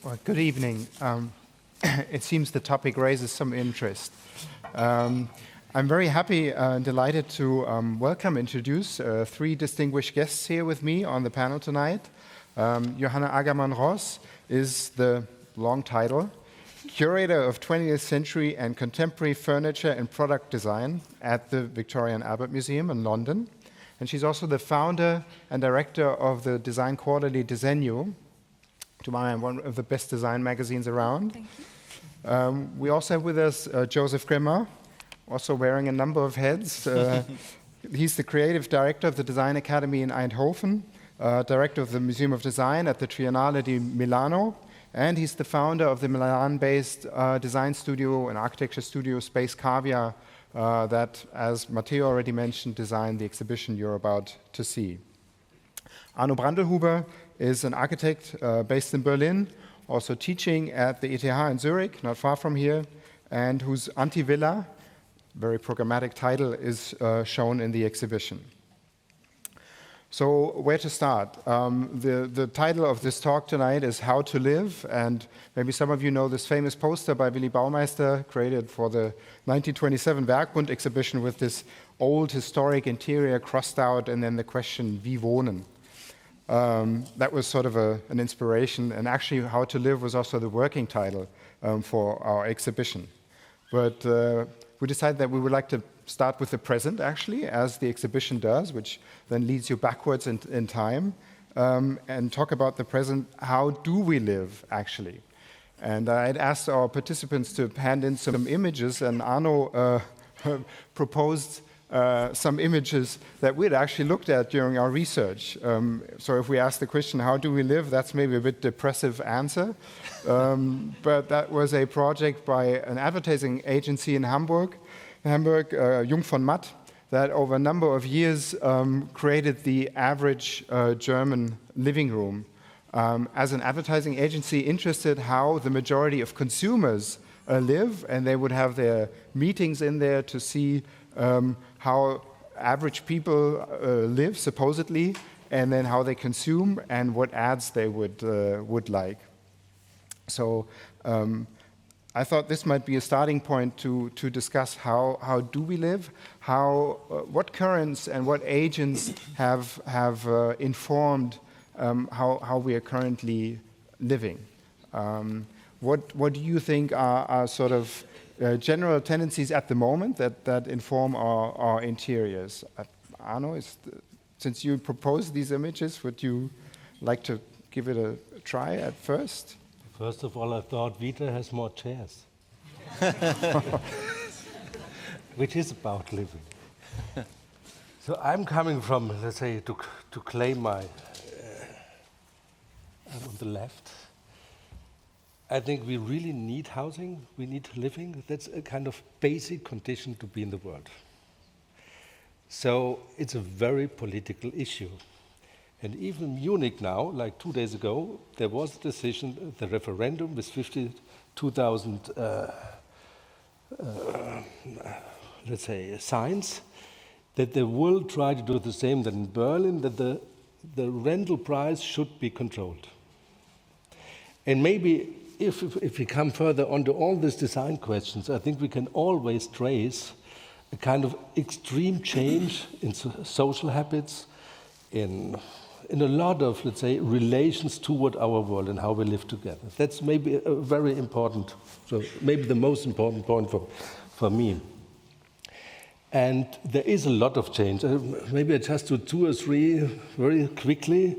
Well, good evening. It seems the topic raises some interest. I'm very happy and delighted to welcome, introduce three distinguished guests here with me on the panel tonight. Johanna Agerman Ross is the long title, Curator of 20th Century and Contemporary Furniture and Product Design at the Victoria and Albert Museum in London. And she's also the founder and director of the design quarterly Disegno, to my mind, one of the best design magazines around. Thank you. We also have with us Joseph Grima, also wearing a number of heads. He's the creative director of the Design Academy in Eindhoven, director of the Museum of Design at the Triennale di Milano, and he's the founder of the Milan-based design studio and architecture studio Space Cavia that, as Matteo already mentioned, designed the exhibition you're about to see. Arno Brandlhuber is an architect based in Berlin, also teaching at the ETH in Zurich, not far from here, and whose Anti-Villa, very programmatic title, is shown in the exhibition. So where to start? The title of this talk tonight is How to Live, and maybe some of you know this famous poster by Willy Baumeister, created for the 1927 Werkbund exhibition with this old historic interior crossed out and then the question, wie wohnen? That was sort of an inspiration, and actually How to Live was also the working title for our exhibition. But we decided that we would like to start with the present, actually, as the exhibition does, which then leads you backwards in time, and talk about the present. How do we live, actually? And I'd asked our participants to hand in some images, and Arno proposed some images that we'd actually looked at during our research. So if we ask the question, how do we live, that's maybe a bit depressive answer. But that was a project by an advertising agency in Hamburg, Jung von Matt, that over a number of years created the average German living room. As an advertising agency interested how the majority of consumers live, and they would have their meetings in there to see how average people live, supposedly, and then how they consume and what ads they would like. So I thought this might be a starting point to discuss how do we live, what currents and what agents have informed how we are currently living. What do you think are sort of general tendencies at the moment that inform our interiors? Arno, since you proposed these images, would you like to give it a try at first? First of all, I thought Vitra has more chairs, which is about living. So I'm coming from, let's say, to claim my, I'm on the left. I think we really need housing, we need living. That's a kind of basic condition to be in the world. So it's a very political issue. And even Munich now, like 2 days ago, there was a decision, the referendum with 52,000, let's say, signs, that they will try to do the same that in Berlin, that the rental price should be controlled. And maybe if we come further onto all these design questions, I think we can always trace a kind of extreme change in social habits, in a lot of, let's say, relations toward our world and how we live together. That's maybe a very important, so maybe the most important point for me. And there is a lot of change. Maybe I just do 2 or 3 very quickly.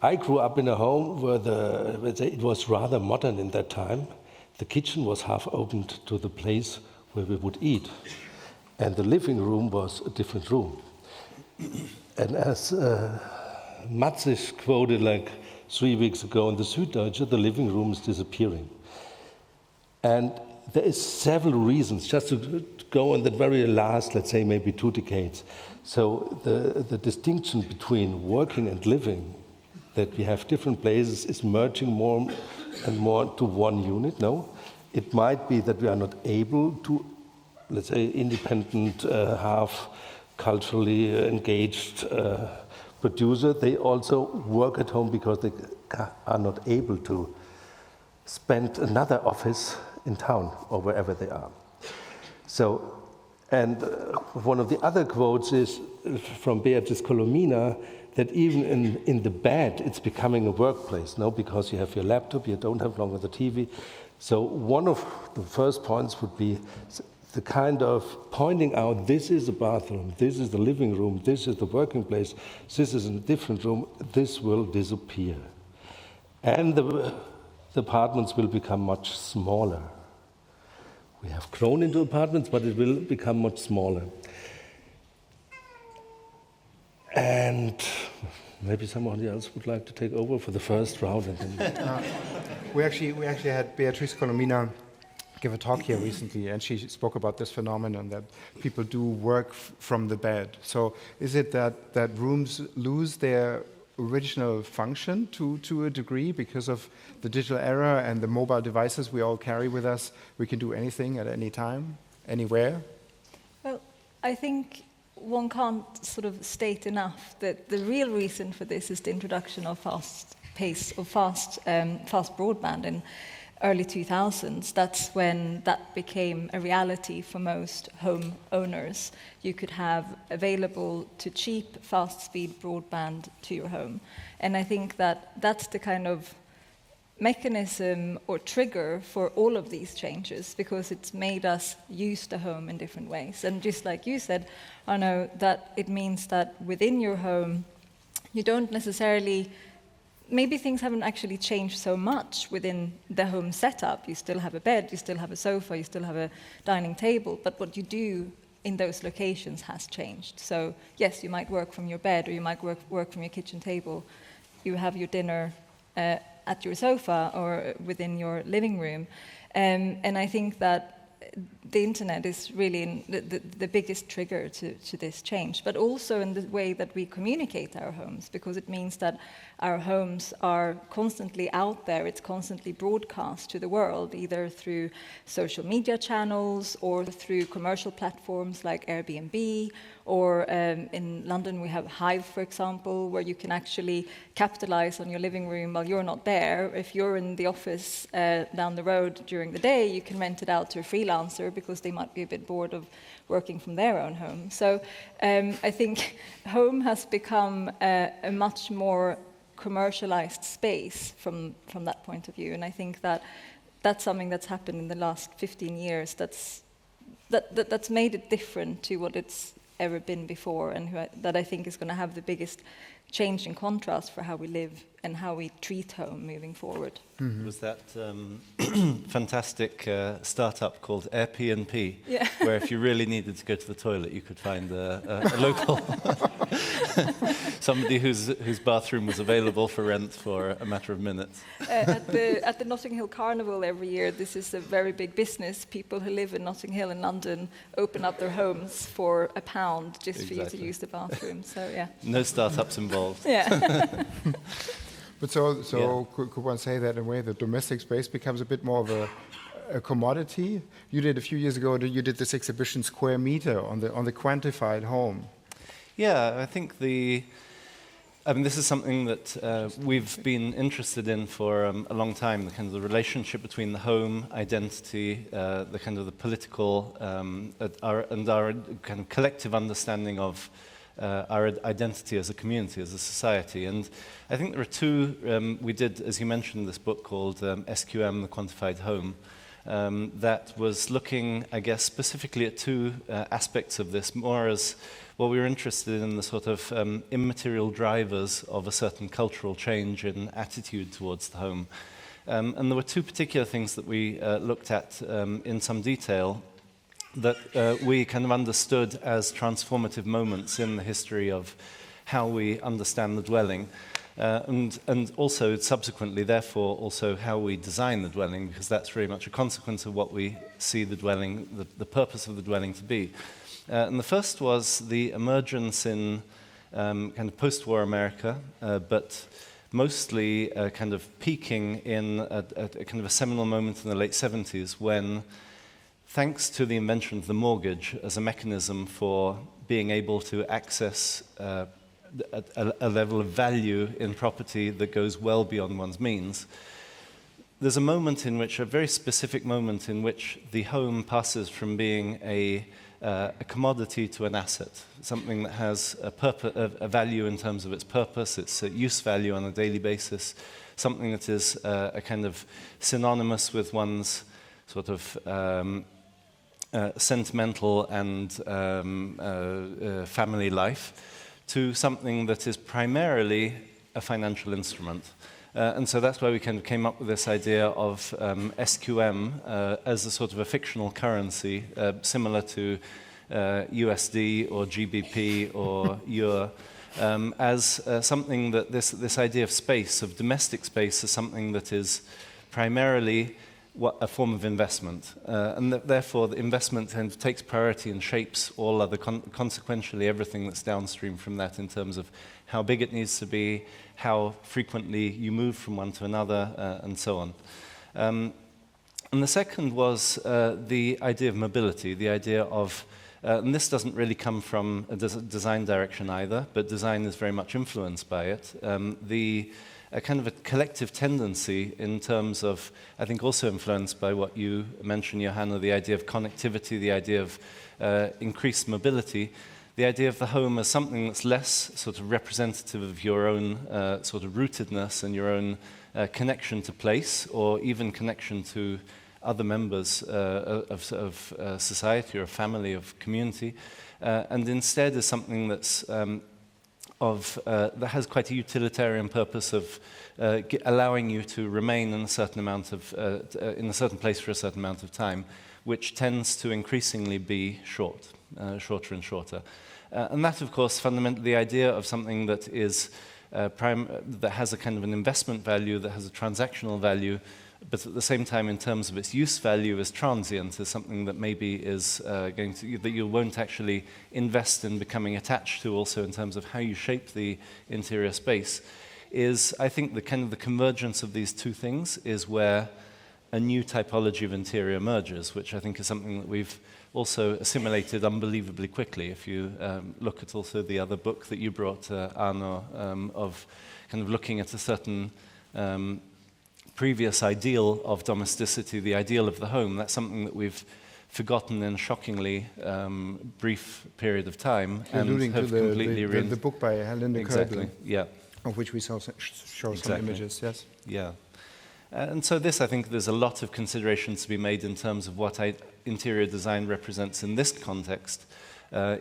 I grew up in a home where let's say, it was rather modern in that time. The kitchen was half opened to the place where we would eat. And the living room was a different room. And as Matzig quoted like 3 weeks ago in the Süddeutsche, the living room is disappearing. And there is several reasons, just to go on the very last, let's say maybe 2 decades. So the distinction between working and living, that we have different places, is merging more and more to one unit. No, it might be that we are not able to, let's say, independent, half culturally engaged producer. They also work at home because they are not able to spend another office in town or wherever they are. So, and one of the other quotes is from Beatrice Colomina, that even in the bed, it's becoming a workplace, no? Because you have your laptop, you don't have longer the TV. So one of the first points would be the kind of pointing out, this is the bathroom, this is the living room, this is the working place, this is a different room, this will disappear. And the apartments will become much smaller. We have grown into apartments, but it will become much smaller. And maybe somebody else would like to take over for the first round. And then we actually had Beatrice Colomina give a talk here recently, and she spoke about this phenomenon that people do work from the bed. So is it that rooms lose their original function to a degree because of the digital era and the mobile devices we all carry with us? We can do anything at any time, anywhere? Well, I think one can't sort of state enough that the real reason for this is the introduction of fast broadband in early 2000s. That's when that became a reality for most home owners. You could have available to cheap, fast-speed broadband to your home. And I think that that's the kind of mechanism or trigger for all of these changes, because it's made us use the home in different ways. And just like you said, Arno, that it means that within your home, you don't necessarily, maybe things haven't actually changed so much within the home setup. You still have a bed, you still have a sofa, you still have a dining table, but what you do in those locations has changed. So yes, you might work from your bed, or you might work from your kitchen table. You have your dinner at your sofa or within your living room. And I think that the internet is really the biggest trigger to this change, but also in the way that we communicate our homes, because it means that our homes are constantly out there. It's constantly broadcast to the world, either through social media channels or through commercial platforms like Airbnb, or in London we have Hive, for example, where you can actually capitalize on your living room while you're not there. If you're in the office down the road during the day, you can rent it out to a freelancer because they might be a bit bored of working from their own home. So I think home has become a much more commercialized space from that point of view, and I think that that's something that's happened in the last 15 years that's made it different to what it's ever been before, and that I think is going to have the biggest change in contrast for how we live and how we treat home moving forward. Mm-hmm. Was that fantastic startup called Airbnb, yeah. Where if you really needed to go to the toilet, you could find a local somebody whose bathroom was available for rent for a matter of minutes. At the Notting Hill Carnival every year, this is a very big business. People who live in Notting Hill in London open up their homes for £1 just exactly. For you to use the bathroom. So yeah. No startups involved. Yeah. But so could one say that in a way the domestic space becomes a bit more of a commodity? You did a few years ago, you did this exhibition Square Meter on the quantified home. Yeah, I think this is something that we've been interested in for a long time, the kind of the relationship between the home, identity, the kind of the political, our kind of collective understanding of our identity as a community, as a society. And I think there are two, we did, as you mentioned, this book called SQM, The Quantified Home, that was looking, I guess, specifically at two aspects of this, more as what we were interested in, the sort of immaterial drivers of a certain cultural change in attitude towards the home. And there were two particular things that we looked at in some detail that we kind of understood as transformative moments in the history of how we understand the dwelling, and also subsequently, therefore, also how we design the dwelling, because that's very much a consequence of what we see the dwelling, the purpose of the dwelling to be. And the first was the emergence in kind of post-war America, but mostly kind of peaking in a kind of a seminal moment in the late 70s when, thanks to the invention of the mortgage as a mechanism for being able to access a level of value in property that goes well beyond one's means, there's a moment in which, a very specific moment in which the home passes from being a commodity to an asset, something that has a value in terms of its purpose, its use value on a daily basis, something that is a kind of synonymous with one's sort of sentimental and family life, to something that is primarily a financial instrument. And so that's why we kind of came up with this idea of SQM as a sort of a fictional currency, similar to USD or GBP or Euro, as something that this idea of space, of domestic space, is something that is primarily a form of investment. And therefore, the investment takes priority and shapes all other, consequentially, everything that's downstream from that in terms of how big it needs to be, how frequently you move from one to another, and so on. And the second was the idea of mobility, the idea of, and this doesn't really come from a design direction either, but design is very much influenced by it, a kind of a collective tendency in terms of, I think also influenced by what you mentioned, Johanna, the idea of connectivity, the idea of increased mobility, the idea of the home as something that's less sort of representative of your own sort of rootedness and your own connection to place, or even connection to other members of society or a family, of community, and instead is something that's that has quite a utilitarian purpose of allowing you to remain in a certain amount of in a certain place for a certain amount of time, which tends to increasingly be shorter and shorter. And that, of course, fundamentally the idea of something that is that has a kind of an investment value, that has a transactional value, but at the same time, in terms of its use value, is transient, is something that maybe is going to, that you won't actually invest in becoming attached to, also in terms of how you shape the interior space, is, I think, the kind of the convergence of these two things is where a new typology of interior emerges, which I think is something that we've also assimilated unbelievably quickly. If you look at also the other book that you brought, Arno, of kind of looking at a certain previous ideal of domesticity, the ideal of the home, that's something that we've forgotten in a shockingly brief period of time, and alluding have to completely the book by Linda exactly, Kerbel, yeah, of which we show exactly. some images. Yes. Yeah. And so this, I think, there's a lot of considerations to be made in terms of what interior design represents in this context,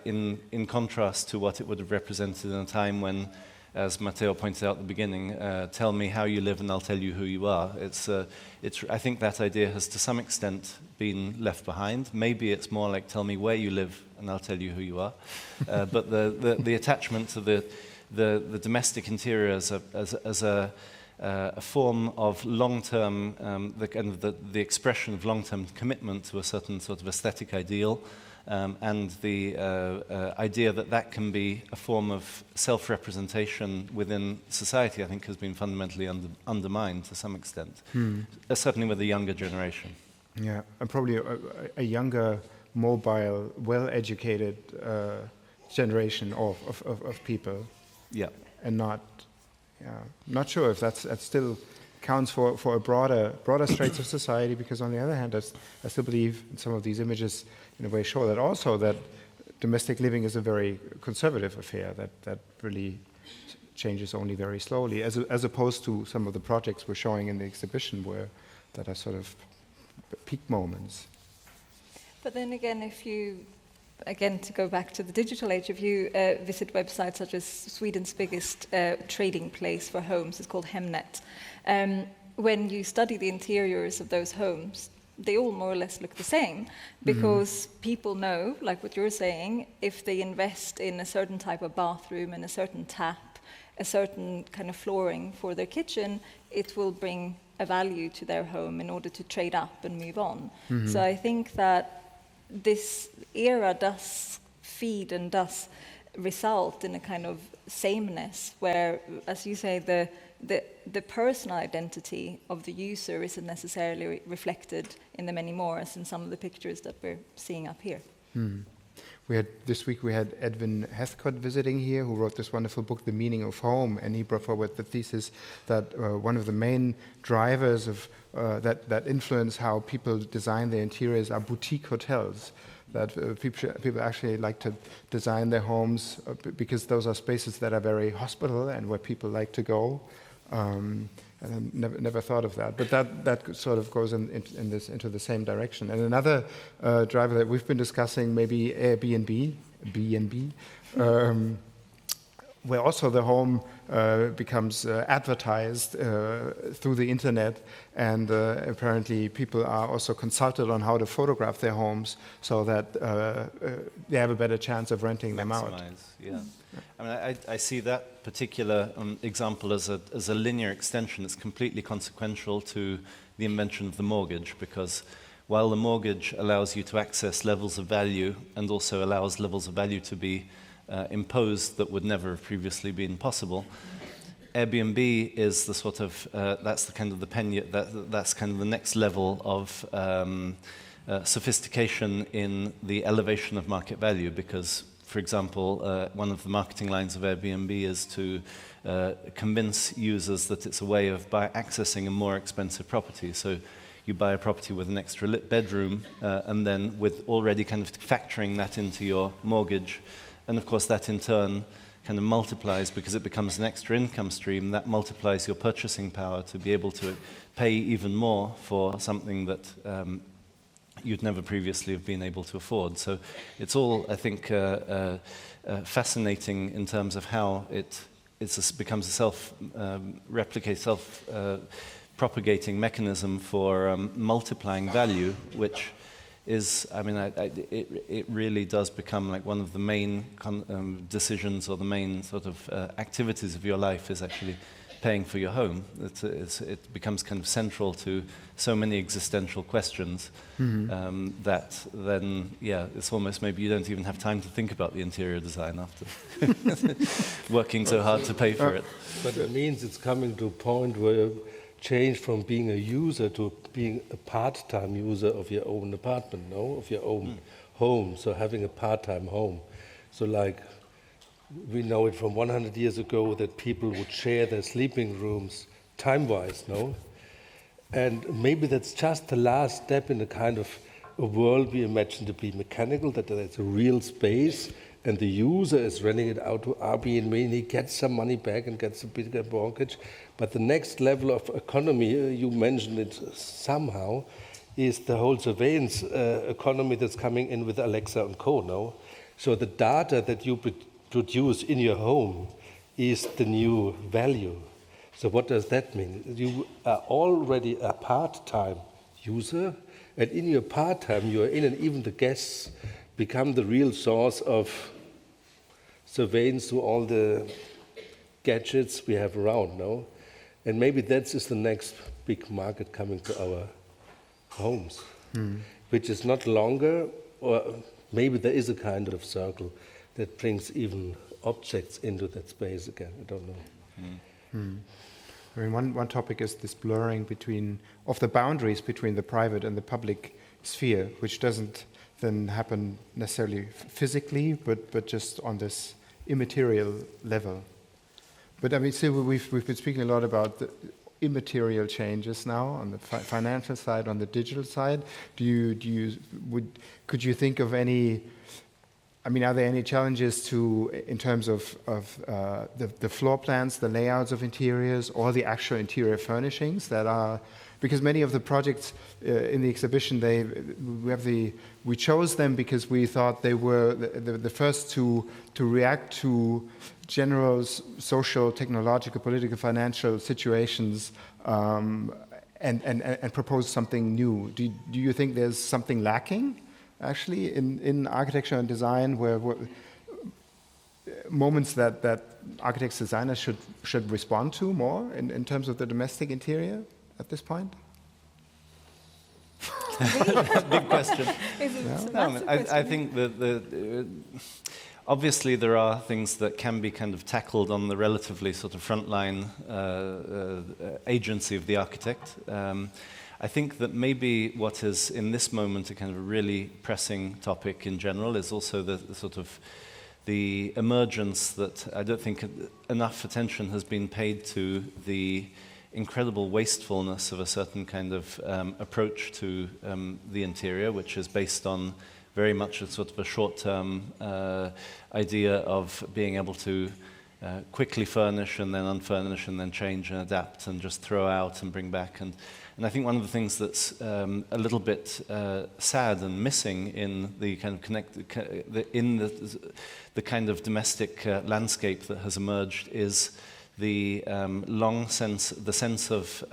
in contrast to what it would have represented in a time when, as Matteo pointed out at the beginning, tell me how you live and I'll tell you who you are. I think that idea has to some extent been left behind. Maybe it's more like tell me where you live and I'll tell you who you are. But the attachment to the domestic interior as a form of long-term, the expression of long-term commitment to a certain sort of aesthetic ideal, and the idea that that can be a form of self-representation within society, I think, has been fundamentally undermined to some extent, certainly with the younger generation. Yeah, and probably a younger, mobile, well-educated generation of people. Yeah. And not sure if that still counts for a broader straits of society, because on the other hand, I still believe in some of these images in a way show that also that domestic living is a very conservative affair that really changes only very slowly, as opposed to some of the projects we're showing in the exhibition that are sort of peak moments. But then again, to go back to the digital age, if you visit websites such as Sweden's biggest trading place for homes, it's called Hemnet. When you study the interiors of those homes, they all more or less look the same, because people know, like what you're saying, if they invest in a certain type of bathroom and a certain tap, a certain kind of flooring for their kitchen, it will bring a value to their home in order to trade up and move on. So I think that this era does feed and does result in a kind of sameness where, as you say, the personal identity of the user isn't necessarily reflected in them anymore, as in some of the pictures that we're seeing up here. This week we had Edwin Heathcote visiting here, who wrote this wonderful book, The Meaning of Home, and he brought forward the thesis that one of the main drivers of that influence how people design their interiors are boutique hotels. That people actually like to design their homes because those are spaces that are very hospitable and where people like to go. And I never thought of that, but that sort of goes into the same direction. And another driver that we've been discussing, maybe Airbnb, B&B, where also the home becomes advertised through the internet, and apparently people are also consulted on how to photograph their homes so that they have a better chance of renting them out. Yeah. I mean, I see that particular example as a linear extension. It's completely consequential to the invention of the mortgage, because while the mortgage allows you to access levels of value and also allows levels of value to be imposed that would never have previously been possible, Airbnb is the sort of that's the kind of that's kind of the next level of sophistication in the elevation of market value, because, for example, one of the marketing lines of Airbnb is to convince users that it's a way of accessing a more expensive property. So you buy a property with an extra lit bedroom, and then with already kind of factoring that into your mortgage. And of course, that in turn kind of multiplies, because it becomes an extra income stream. That multiplies your purchasing power to be able to pay even more for something that you'd never previously have been able to afford. So it's all, I think, fascinating in terms of how it becomes a self-propagating mechanism for multiplying value, which is, I mean, it really does become like one of the main decisions, or the main sort of activities of your life is actually paying for your home. It becomes kind of central to so many existential questions that then, yeah, it's almost maybe you don't even have time to think about the interior design after working so hard to pay for it. But it means it's coming to a point where you change from being a user to being a part-time user of your own apartment, of your own home, so having a part-time home. So like, we know it from 100 years ago that people would share their sleeping rooms time-wise, And maybe that's just the last step in a kind of a world we imagine to be mechanical, that there's a real space and the user is renting it out to Airbnb and he gets some money back and gets a bigger mortgage. But the next level of economy, you mentioned it somehow, is the whole surveillance economy that's coming in with Alexa and co. So the data that you produce in your home is the new value. So what does that mean? You are already a part-time user, and in your part-time you are in, and even the guests become the real source of surveillance to all the gadgets we have around now. And maybe that is the next big market coming to our homes, which is not longer, or maybe there is a kind of circle that brings even objects into that space again. I don't know. I mean, one topic is this blurring of the boundaries between the private and the public sphere, which doesn't then happen necessarily physically, but just on this immaterial level. But I mean, still, we've been speaking a lot about the immaterial changes now on the financial side, on the digital side. Could you think of any? I mean, are there any challenges in terms of the floor plans, the layouts of interiors, or the actual interior furnishings that are? Because many of the projects in the exhibition, we chose them because we thought they were the first to react to general social, technological, political, financial situations and propose something new. Do you think there's something lacking, actually, in architecture and design, where moments that architects, designers should respond to more in terms of the domestic interior at this point? Big question. I think that obviously there are things that can be kind of tackled on the relatively sort of frontline agency of the architect. I think that maybe what is in this moment a kind of a really pressing topic in general is also the sort of the emergence that I don't think enough attention has been paid to the incredible wastefulness of a certain kind of approach to the interior, which is based on very much a sort of a short-term idea of being able to quickly furnish and then unfurnish and then change and adapt and just throw out and bring back. And I think one of the things that's a little bit sad and missing in the kind of the kind of domestic landscape that has emerged is the sense of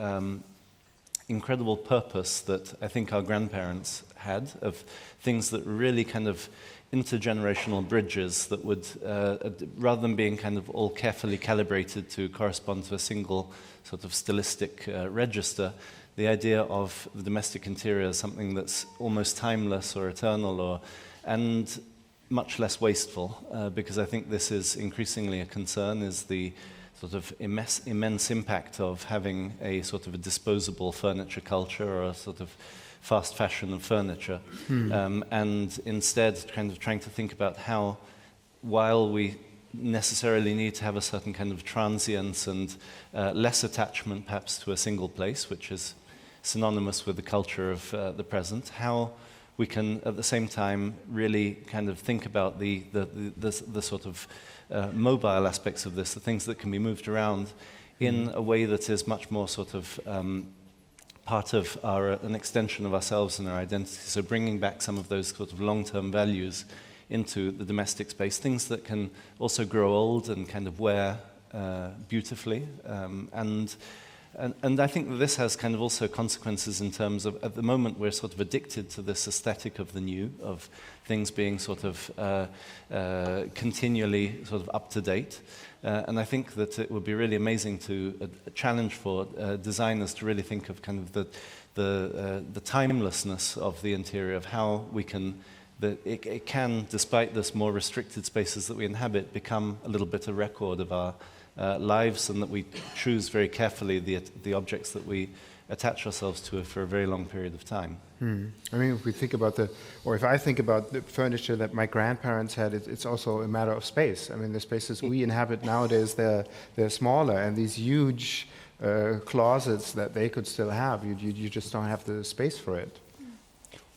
incredible purpose that I think our grandparents had, of things that really kind of intergenerational bridges that would, rather than being kind of all carefully calibrated to correspond to a single sort of stylistic register, the idea of the domestic interior as something that's almost timeless or eternal, and much less wasteful, because I think this is increasingly a concern, is the sort of immense impact of having a sort of a disposable furniture culture or a sort of fast fashion of furniture, and instead kind of trying to think about how, while we necessarily need to have a certain kind of transience and less attachment perhaps to a single place, which is synonymous with the culture of the present, how we can at the same time really kind of think about the sort of mobile aspects of this, the things that can be moved around in a way that is much more sort of part of an extension of ourselves and our identity. So bringing back some of those sort of long-term values into the domestic space, things that can also grow old and kind of wear beautifully. And I think that this has kind of also consequences in terms of, at the moment, we're sort of addicted to this aesthetic of the new, of things being sort of continually sort of up to date. And I think that it would be really amazing to a challenge for designers to really think of kind of the timelessness of the interior, of how we can, that it can, despite this more restricted spaces that we inhabit, become a little bit a record of our lives, and that we choose very carefully the objects that we attach ourselves to for a very long period of time. I mean, if we think about if I think about the furniture that my grandparents had, it's also a matter of space. I mean, the spaces we inhabit nowadays, they're smaller, and these huge closets that they could still have, you just don't have the space for it.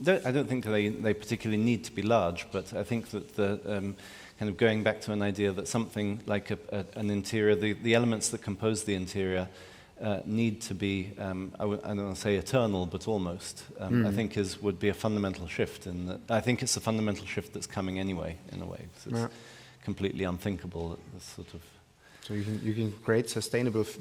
I don't think they particularly need to be large, but I think that the kind of going back to an idea that something like an interior, the elements that compose the interior need to be, I don't want to say eternal, but almost, I think would be a fundamental shift. I think it's a fundamental shift that's coming anyway, in a way. It's completely unthinkable, this sort of... So you can create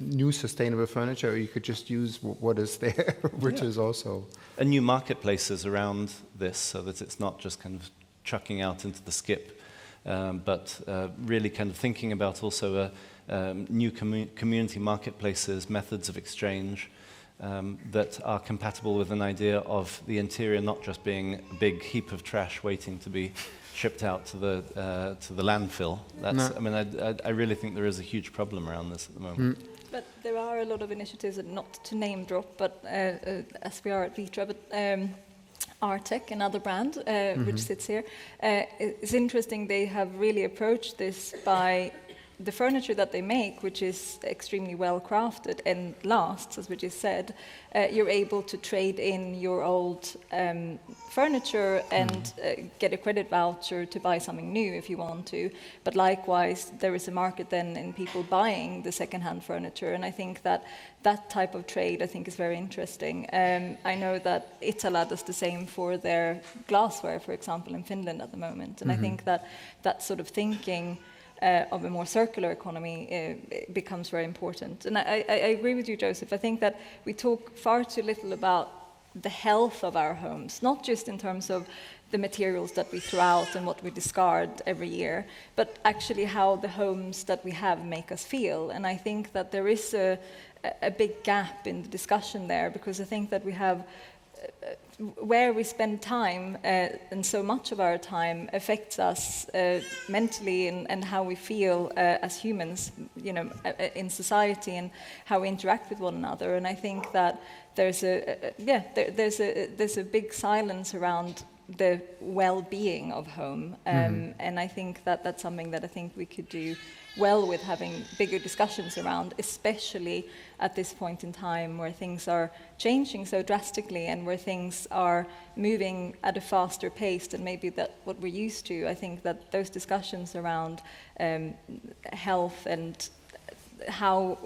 new sustainable furniture, or you could just use what is there, which is also... And new marketplaces around this, so that it's not just kind of chucking out into the skip, but really kind of thinking about also new community marketplaces, methods of exchange that are compatible with an idea of the interior not just being a big heap of trash waiting to be shipped out to the landfill. I mean, I really think there is a huge problem around this at the moment. But there are a lot of initiatives, and not to name drop, but as we are at Vitra, but Artec, another brand which sits here, it's interesting. They have really approached this by the furniture that they make, which is extremely well crafted and lasts, as we just said. You're able to trade in your old furniture and get a credit voucher to buy something new if you want to. But likewise, there is a market then in people buying the second-hand furniture, and I think that type of trade, I think, is very interesting. I know that Italy does the same for their glassware, for example, in Finland at the moment, and I think that sort of thinking of a more circular economy becomes very important. And I agree with you, Joseph. I think that we talk far too little about the health of our homes, not just in terms of the materials that we throw out and what we discard every year, but actually how the homes that we have make us feel. And I think that there is a big gap in the discussion there, because I think that we have where we spend time, and so much of our time affects us mentally and how we feel as humans, in society, and how we interact with one another. And I think that there's a big silence around the well-being of home, and I think that that's something that I think we could do well with having bigger discussions around, especially at this point in time where things are changing so drastically and where things are moving at a faster pace than maybe that what we're used to. I think that those discussions around health and how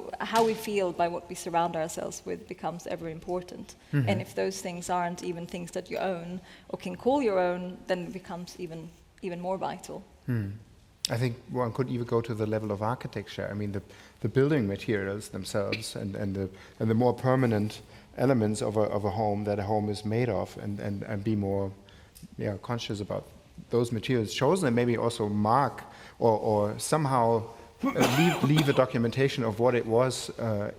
we feel by what we surround ourselves with becomes ever important. And if those things aren't even things that you own or can call your own, then it becomes even more vital. I think one could even go to the level of architecture. I mean, the building materials themselves and the more permanent elements of a home that a home is made of, and be more conscious about those materials chosen, and maybe also mark or somehow leave a documentation of what it was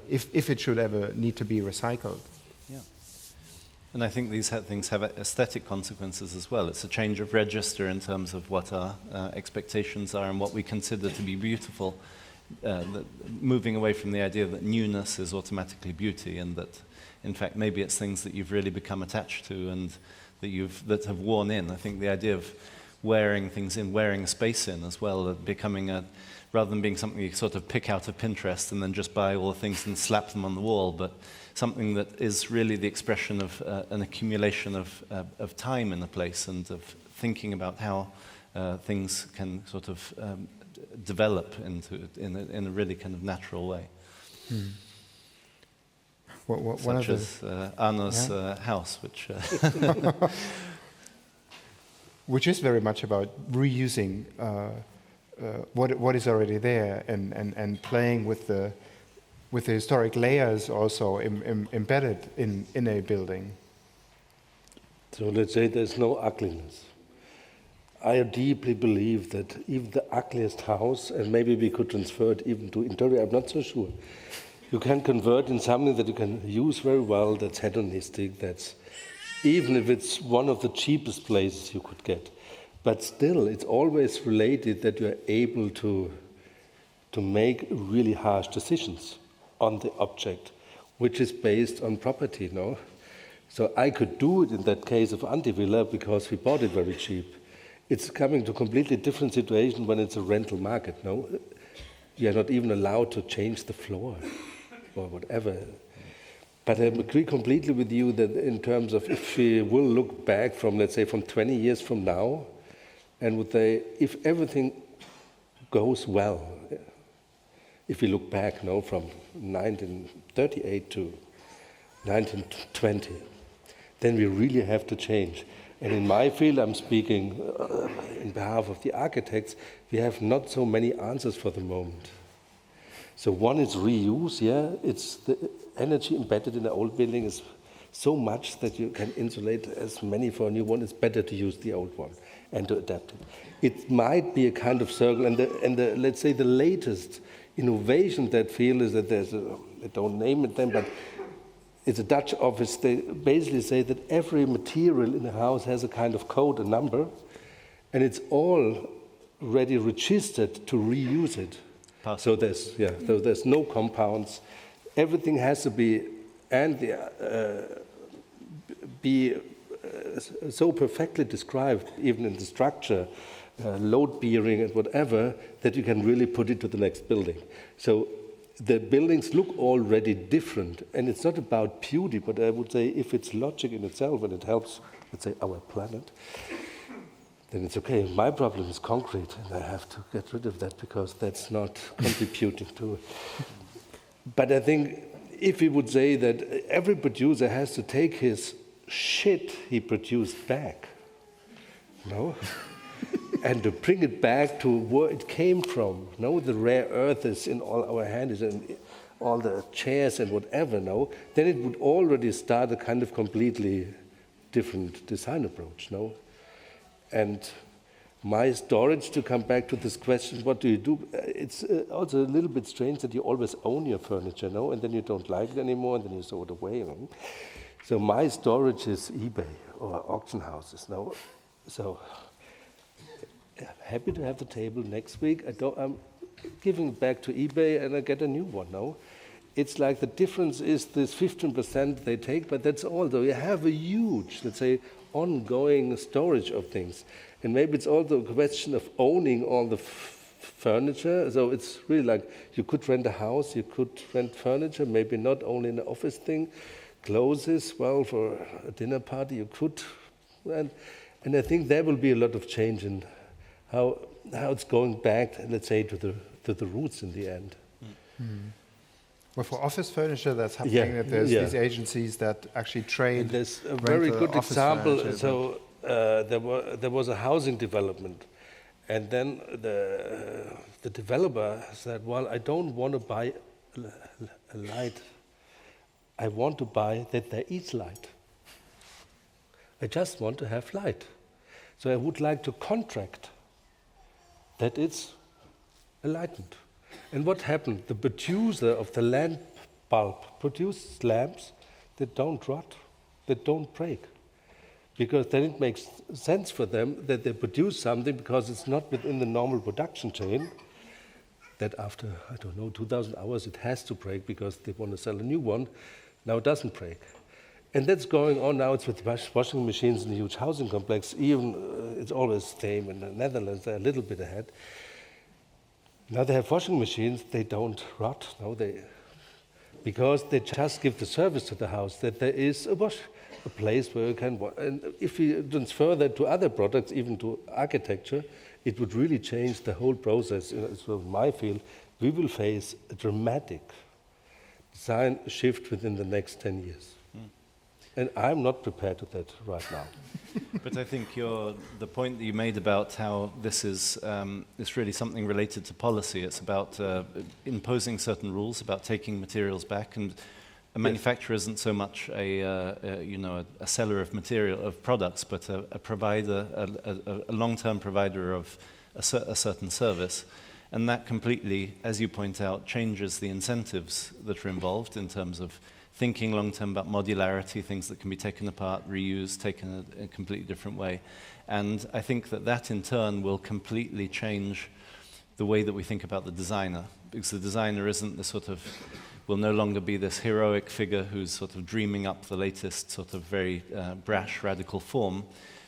if it should ever need to be recycled. And I think these things have aesthetic consequences as well. It's a change of register in terms of what our expectations are and what we consider to be beautiful, moving away from the idea that newness is automatically beauty, and that, in fact, maybe it's things that you've really become attached to and that have worn in. I think the idea of wearing things in, wearing space in as well, becoming rather than being something you sort of pick out of Pinterest and then just buy all the things and slap them on the wall, but something that is really the expression of an accumulation of time in a place, and of thinking about how things can sort of develop in a really kind of natural way. Such as Arno's house, which is very much about reusing what is already there, and playing with the historic layers also embedded in a building. So let's say there's no ugliness. I deeply believe that even the ugliest house, and maybe we could transfer it even to interior, I'm not so sure, you can convert in something that you can use very well, that's hedonistic, that's even if it's one of the cheapest places you could get. But still, it's always related that you're able to make really harsh decisions on the object, which is based on property, no? So I could do it in that case of Antivilla because we bought it very cheap. It's coming to a completely different situation when it's a rental market, no? You're not even allowed to change the floor or whatever. But I agree completely with you that in terms of if we will look back from, let's say, from 20 years from now, and would they, if everything goes well, if we look back, no, from 1938 to 1920, then we really have to change. And in my field, I'm speaking in behalf of the architects, we have not so many answers for the moment. So one is reuse, it's the energy embedded in the old building is so much that you can insulate as many for a new one. It's better to use the old one and to adapt it. It might be a kind of circle, and the let's say the latest innovation that field is that there's I don't name it then, but it's a Dutch office. They basically say that every material in a house has a kind of code, a number, and it's all already registered to reuse it. So there's no compounds. Everything has to be so perfectly described, even in the structure, load bearing and whatever, that you can really put it to the next building. So the buildings look already different, and it's not about beauty, but I would say if it's logic in itself and it helps, let's say, our planet, then it's okay. My problem is concrete, and I have to get rid of that because that's not contributing to it. But I think if we would say that every producer has to take his shit he produced back, no? And to bring it back to where it came from, no? The rare earth is in all our hands and all the chairs and whatever, no? Then it would already start a kind of completely different design approach, no? And my storage, to come back to this question, what do you do? It's also a little bit strange that you always own your furniture, no? And then you don't like it anymore, and then you throw it away. No? So my storage is eBay or auction houses now. So I'm happy to have the table next week. I'm giving it back to eBay and I get a new one now. It's like the difference is this 15% they take, but that's all. Though you have a huge, let's say, ongoing storage of things. And maybe it's also a question of owning all the furniture. So it's really like you could rent a house, you could rent furniture, maybe not only an office thing, clothes, well, for a dinner party you could. And I think there will be a lot of change in how it's going back, let's say, to the roots in the end. Mm. Well, for office furniture, that's happening. That there's these agencies that actually trade. And there's a very good example. Furniture, so there was a housing development, and then the developer said, "Well, I don't want to buy a light. I want to buy that there is light. I just want to have light. So I would like to contract that it's enlightened." And what happened? The producer of the lamp bulb produced lamps that don't rot, that don't break. Because then it makes sense for them that they produce something because it's not within the normal production chain, that after, 2,000 hours it has to break because they want to sell a new one. Now it doesn't break. And that's going on now. It's with washing machines in a huge housing complex. Even it's always the same in the Netherlands. They're a little bit ahead. Now they have washing machines. They don't rot. No, because they just give the service to the house that there is a place where you can wash. And if we transfer that to other products, even to architecture, it would really change the whole process. So in my field, we will face a dramatic design shift within the next 10 years. And I'm not prepared to that right now. But I think the point that you made about how this is it's really something related to policy. It's about imposing certain rules, about taking materials back, and a manufacturer isn't so much a seller of products, but a provider, a long-term provider of a certain service. And that completely, as you point out, changes the incentives that are involved in terms of thinking long-term about modularity, things that can be taken apart, reused, taken a completely different way. And I think that in turn will completely change the way that we think about the designer, because the designer isn't the will no longer be this heroic figure who's sort of dreaming up the latest sort of very brash, radical form,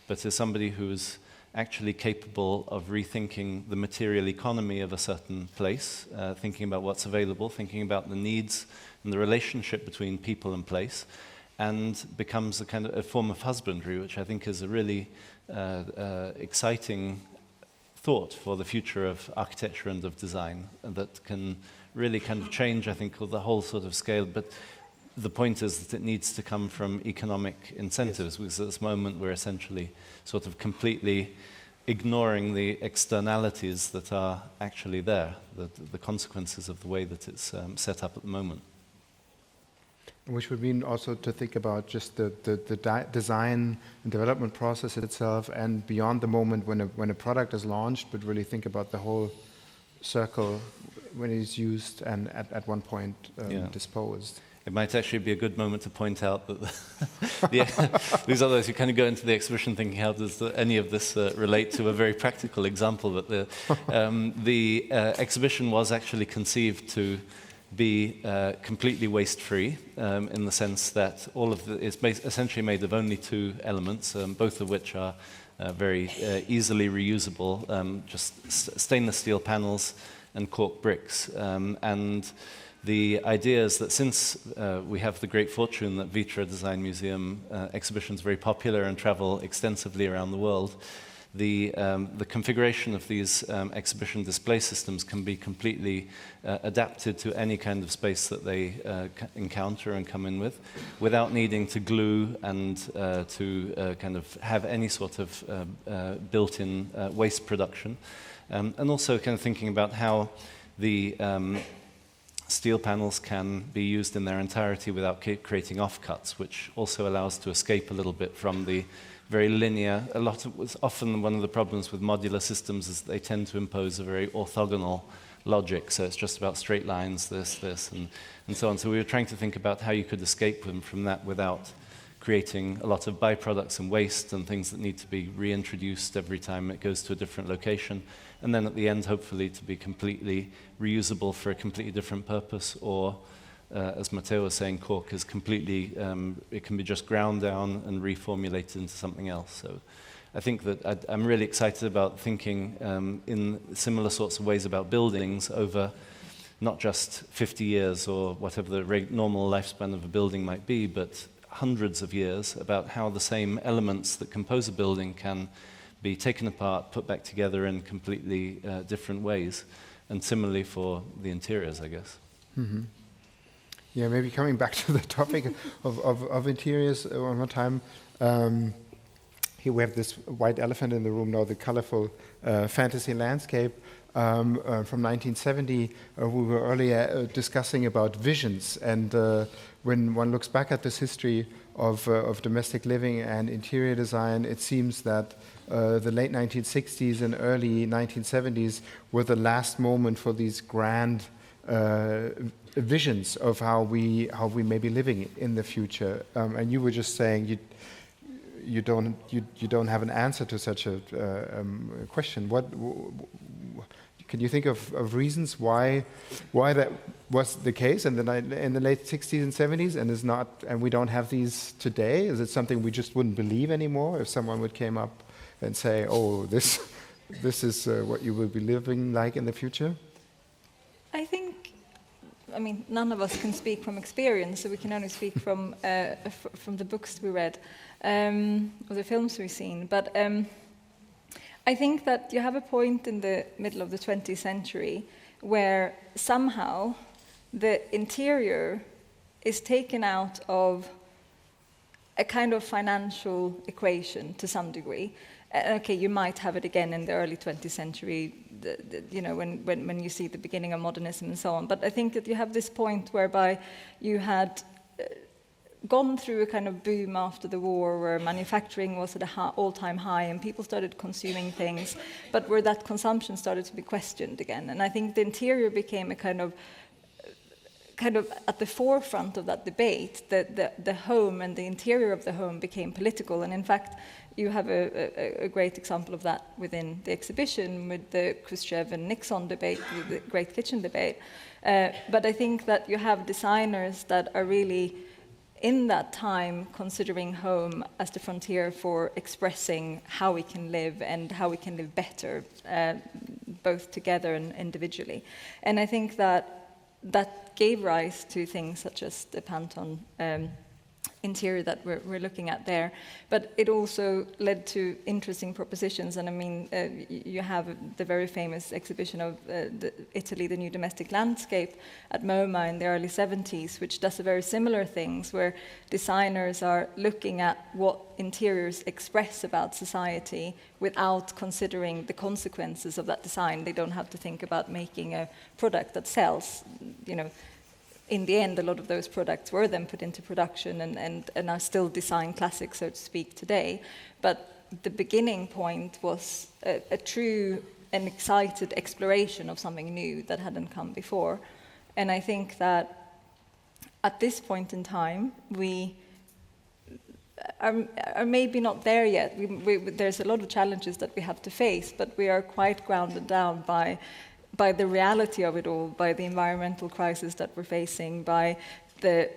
but is somebody who's actually capable of rethinking the material economy of a certain place, thinking about what's available, thinking about the needs and the relationship between people and place, and becomes a form of husbandry, which I think is a really exciting thought for the future of architecture and of design, and that can really kind of change, I think, the whole sort of scale. But the point is that it needs to come from economic incentives, because at this moment we're essentially sort of completely ignoring the externalities that are actually there, the consequences of the way that it's set up at the moment. Which would mean also to think about just the design and development process itself, and beyond the moment when a product is launched, but really think about the whole circle when it's used and at one point disposed. It might actually be a good moment to point out that these others who kind of go into the exhibition thinking, how does any of this relate to a very practical example? But the exhibition was actually conceived to be completely waste-free, in the sense that all of it's essentially made of only two elements, both of which are very easily reusable, just stainless steel panels and cork bricks. And the idea is that since we have the great fortune that Vitra Design Museum exhibitions are very popular and travel extensively around the world, the configuration of these exhibition display systems can be completely adapted to any kind of space that they encounter and come in with, without needing to glue and to kind of have any sort of built-in waste production. And also kind of thinking about how the steel panels can be used in their entirety without creating offcuts, which also allows to escape a little bit from the very linear. Often one of the problems with modular systems is they tend to impose a very orthogonal logic, so it's just about straight lines, this, and so on. So we were trying to think about how you could escape them from that without creating a lot of byproducts and waste and things that need to be reintroduced every time it goes to a different location. And then at the end, hopefully, to be completely reusable for a completely different purpose, or as Matteo was saying, cork is completely, it can be just ground down and reformulated into something else. So I think that I'm really excited about thinking in similar sorts of ways about buildings over not just 50 years or whatever the normal lifespan of a building might be, but hundreds of years, about how the same elements that compose a building can be taken apart, put back together in completely different ways. And similarly for the interiors, I guess. Mm-hmm. Yeah, maybe coming back to the topic of interiors one more time. Here we have this white elephant in the room now, the colorful fantasy landscape. From 1970, we were earlier discussing about visions, and when one looks back at this history of domestic living and interior design, it seems that the late 1960s and early 1970s were the last moment for these grand visions of how we may be living in the future. And you were just saying you don't have an answer to such a question. Can you think of reasons why that was the case in the late 60s and 70s, and is not, and we don't have these today? Is it something we just wouldn't believe anymore if someone would came up and say, "Oh, this is what you will be living like in the future"? I mean, none of us can speak from experience, so we can only speak from the books we read or the films we've seen. But I think that you have a point in the middle of the 20th century where somehow the interior is taken out of a kind of financial equation to some degree. Okay, you might have it again in the early 20th century, when you see the beginning of modernism and so on. But I think that you have this point whereby you had gone through a kind of boom after the war where manufacturing was at an all-time high and people started consuming things, but where that consumption started to be questioned again. And I think the interior became a kind of at the forefront of that debate. The home and the interior of the home became political, and in fact you have a great example of that within the exhibition with the Khrushchev and Nixon debate, the Great Kitchen debate. But I think that you have designers that are really in that time considering home as the frontier for expressing how we can live and how we can live better, both together and individually. And I think that gave rise to things such as the Pantone interior that we're looking at there, but it also led to interesting propositions. And I mean, you have the very famous exhibition of Italy, the New Domestic Landscape at MoMA in the early 70s, which does a very similar things, where designers are looking at what interiors express about society without considering the consequences of that design. They don't have to think about making a product that sells, In the end, a lot of those products were then put into production and are still design classics, so to speak, today. But the beginning point was a true and excited exploration of something new that hadn't come before. And I think that at this point in time, we are maybe not there yet. There's a lot of challenges that we have to face, but we are quite grounded down by the reality of it all, by the environmental crisis that we're facing, by the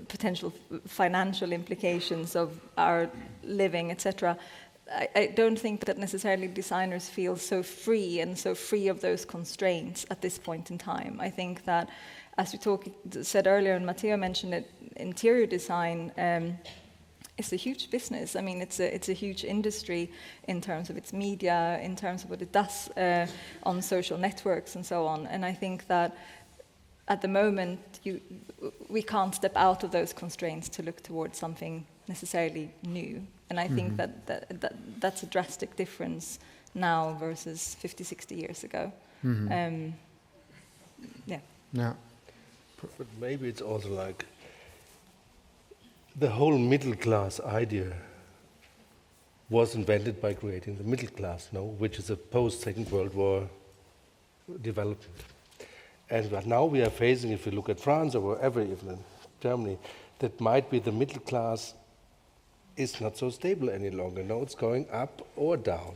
potential financial implications of our living, etc. I don't think that necessarily designers feel so free and so free of those constraints at this point in time. I think that, as we said earlier, and Matteo mentioned it, interior design it's a huge business. I mean, it's a huge industry in terms of its media, in terms of what it does on social networks and so on. And I think that at the moment, we can't step out of those constraints to look towards something necessarily new. And I think that's a drastic difference now versus 50, 60 years ago. Yeah. But maybe it's also like the whole middle class idea was invented by creating the middle class, which is a post-Second World War development. And now we are facing, if you look at France or wherever, even in Germany, that might be the middle class is not so stable any longer. Now it's going up or down.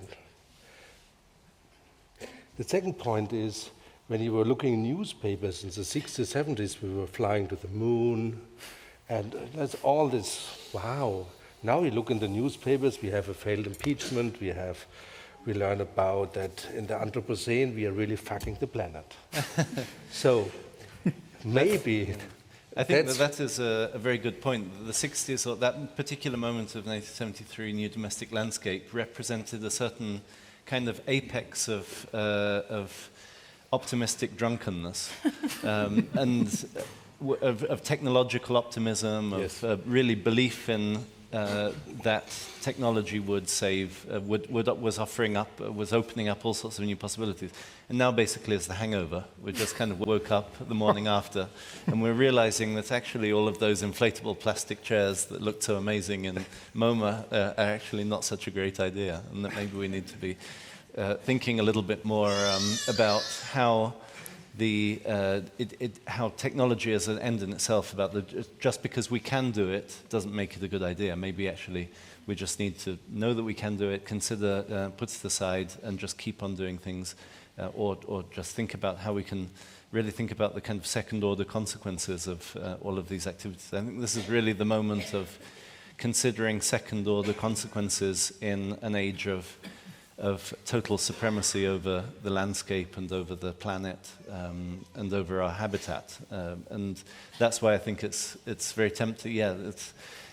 The second point is, when you were looking in newspapers in the 60s, 70s, we were flying to the moon, and there's all this, wow. Now you look in the newspapers, we have a failed impeachment, we learn about that in the Anthropocene, we are really fucking the planet. So, maybe... I think that is a very good point. The 60s, or that particular moment of 1973 new domestic landscape, represented a certain kind of apex of optimistic drunkenness, and of technological optimism, yes. of really belief in that technology would save, was opening up all sorts of new possibilities. And now basically it's the hangover. We just kind of woke up the morning after, and we're realizing that actually all of those inflatable plastic chairs that looked so amazing in MoMA are actually not such a great idea, and that maybe we need to be thinking a little bit more about how how technology as an end in itself, just because we can do it doesn't make it a good idea. Maybe actually we just need to know that we can do it, consider, put it aside, and just keep on doing things, or just think about how we can really think about the kind of second-order consequences of all of these activities. I think this is really the moment of considering second-order consequences in an age of total supremacy over the landscape and over the planet, and over our habitat, and that's why I think it's very tempting. Yeah,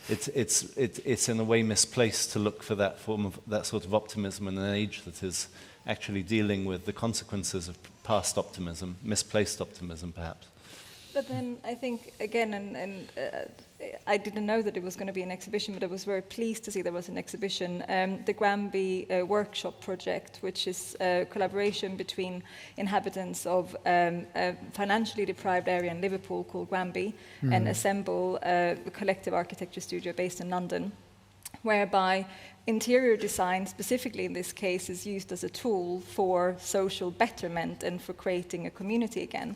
it's in a way misplaced to look for that sort of optimism in an age that is actually dealing with the consequences of past optimism, misplaced optimism, perhaps. But then I think, again, and I didn't know that it was going to be an exhibition, but I was very pleased to see there was an exhibition. The Granby Workshop Project, which is a collaboration between inhabitants of a financially deprived area in Liverpool called Granby, and Assemble, a collective architecture studio based in London, whereby interior design, specifically in this case, is used as a tool for social betterment and for creating a community again.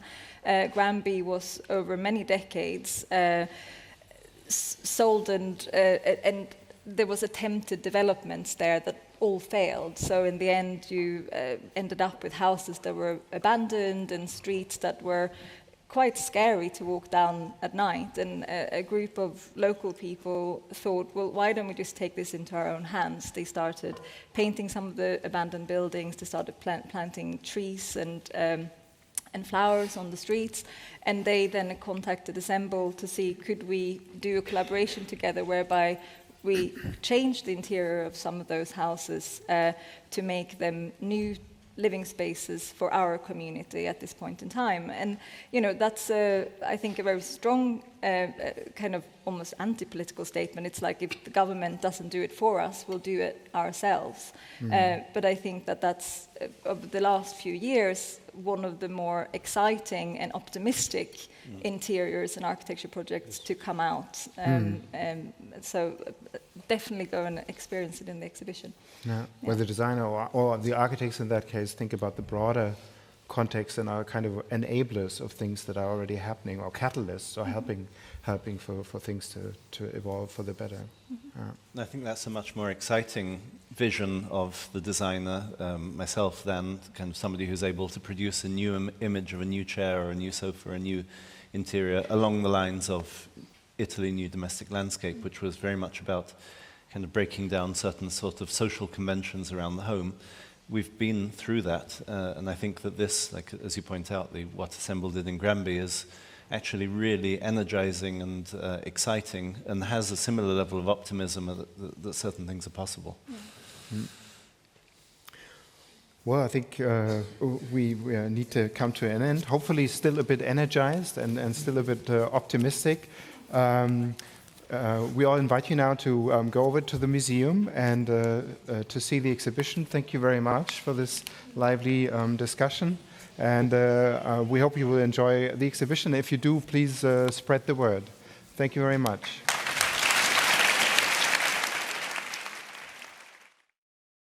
Granby was, over many decades, sold and there was attempted developments there that all failed. So in the end, you ended up with houses that were abandoned and streets that were quite scary to walk down at night, and a group of local people thought, well, why don't we just take this into our own hands? They started painting some of the abandoned buildings, they started planting trees and flowers on the streets, and they then contacted Assemble to see could we do a collaboration together whereby we changed the interior of some of those houses to make them new living spaces for our community at this point in time. And, you know, that's, I think, a very strong kind of almost anti-political statement. It's like if the government doesn't do it for us, we'll do it ourselves. But I think that that's, over the last few years, one of the more exciting and optimistic interiors and architecture projects to come out. So definitely go and experience it in the exhibition. Yeah. Where the designer or the architects in that case think about the broader context and are kind of enablers of things that are already happening, or catalysts, or helping for things to evolve for the better. I think that's a much more exciting vision of the designer, myself, than kind of somebody who's able to produce a new image of a new chair or a new sofa or a new interior along the lines of Italy New Domestic Landscape, which was very much about kind of breaking down certain sort of social conventions around the home. We've been through that, and I think that this, like as you point out, what Assemble did in Granby is actually really energizing and exciting, and has a similar level of optimism that certain things are possible. Well, I think we need to come to an end. Hopefully still a bit energized and still a bit optimistic. We all invite you now to go over to the museum and to see the exhibition. Thank you very much for this lively discussion. And we hope you will enjoy the exhibition. If you do, please spread the word. Thank you very much.